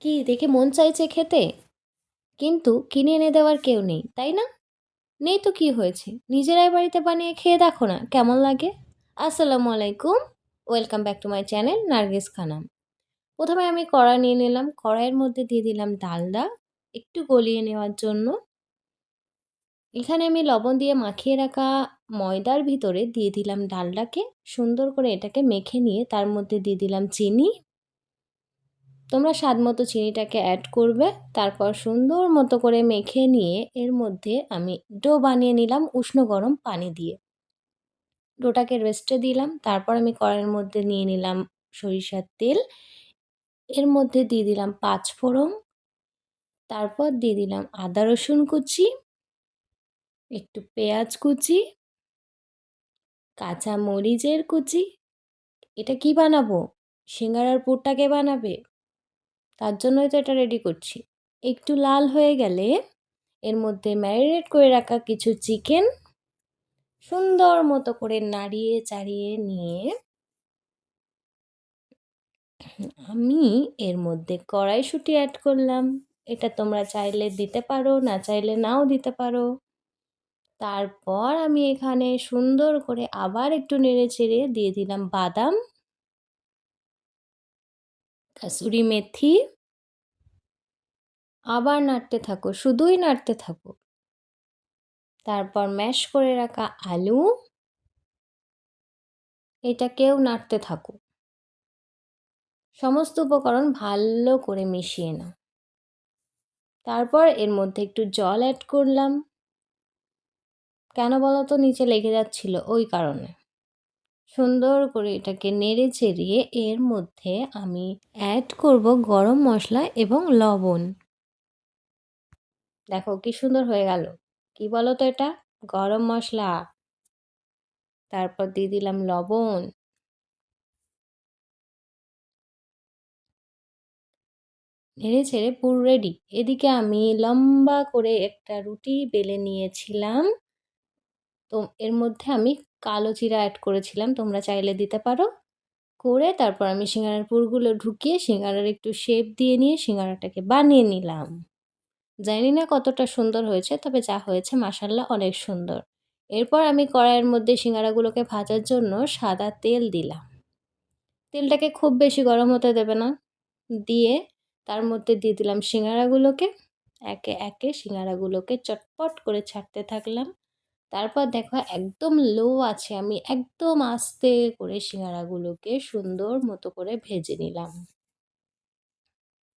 কি দেখে মন চাইছে খেতে, কিন্তু কিনে এনে দেওয়ার কেউ নেই, তাই না? নেই তো কি হয়েছে? নিজেরাই বাড়িতে বানিয়ে খেয়ে দেখো না কেমন লাগে। আসসালামু আলাইকুম, welcome back to my channel Nargis Khanam. প্রথমে আমি কড়া নিয়ে নিলাম, কড়াইয়ের মধ্যে দিয়ে দিলাম ডালডা একটু গলিয়ে নেওয়ার জন্য। এখানে আমি লবণ দিয়ে মাখিয়ে রাখা ময়দার ভিতরে দিয়ে দিলাম ডালডাকে, সুন্দর করে এটাকে মেখে নিয়ে তার মধ্যে দিয়ে দিলাম চিনি। তোমরা স্বাদ মতো চিনিটাকে অ্যাড করবে। তারপর সুন্দর মতো করে মেখে নিয়ে এর মধ্যে আমি ডো বানিয়ে নিলাম উষ্ণ গরম পানি দিয়ে। ডোটাকে রেস্টে দিলাম। তারপর আমি কড়াইয়ের মধ্যে নিয়ে নিলাম সরিষার তেল। এর মধ্যে দিয়ে দিলাম ৫ ফোড়ন। তারপর দিয়ে দিলাম আদা রসুন কুচি, একটু পেঁয়াজ কুচি, কাঁচা মরিচের কুচি। এটা কি বানাবো? সিঙ্গারার পুরটাকে বানাবে, তার জন্যই তো এটা রেডি করছি। একটু লাল হয়ে গেলে এর মধ্যে ম্যারিনেট করে রাখা কিছু চিকেন সুন্দর মতো করে নাড়িয়ে চাড়িয়ে নিয়ে আমি এর মধ্যে কড়াইশুঁটি অ্যাড করলাম। এটা তোমরা চাইলে দিতে পারো, না চাইলে নাও দিতে পারো। তারপর আমি এখানে সুন্দর করে আবার একটু নেড়ে চেড়ে দিয়ে দিলাম বাদাম, কাসুরি মেথি। আবার নাড়তে থাকো, শুধুই নাড়তে থাকো। তারপর ম্যাশ করে রাখা আলু, এটাকেও নাড়তে থাকো। সমস্ত উপকরণ ভালো করে মিশিয়ে নাও। তারপর এর মধ্যে একটু জল অ্যাড করলাম। কেন বলো তো? নিচে লেগে যাচ্ছিল, ওই কারণে। সুন্দর করে এটাকে নেড়ে চেড়িয়ে এর মধ্যে আমি অ্যাড করব গরম মশলা এবং লবণ। দেখো কি সুন্দর হয়ে গেল। কি বলো তো এটা? গরম মশলা। তারপর দিয়ে দিলাম লবণ। নেড়ে ছেড়ে পুরো রেডি। এদিকে আমি লম্বা করে একটা রুটি বেলে নিয়েছিলাম। তো এর মধ্যে আমি কালো জিরা অ্যাড করেছিলাম, তোমরা চাইলে দিতে পারো। করে তারপর আমি সিঙ্গারার পুরগুলো ঢুকিয়ে সিঙ্গারার একটু শেপ দিয়ে নিয়ে সিঙ্গারাটাকে বানিয়ে নিলাম। জানি না কতটা সুন্দর হয়েছে, তবে যা হয়েছে মাশাআল্লাহ অনেক সুন্দর। এরপর আমি কড়াইয়ের মধ্যে সিঙ্গারাগুলোকে ভাজার জন্য সাদা তেল দিলাম। তেলটাকে খুব বেশি গরম হতে দেবে না। দিয়ে তার মধ্যে দিয়ে দিলাম সিঙ্গারাগুলোকে। একে একে সিঙ্গারাগুলোকে চটপট করে ছাড়তে থাকলাম। তারপর দেখো একদম লো আছে, আমি একদম আস্তে করে সিঙ্গারাগুলোকে সুন্দর মতো করে ভেজে নিলাম।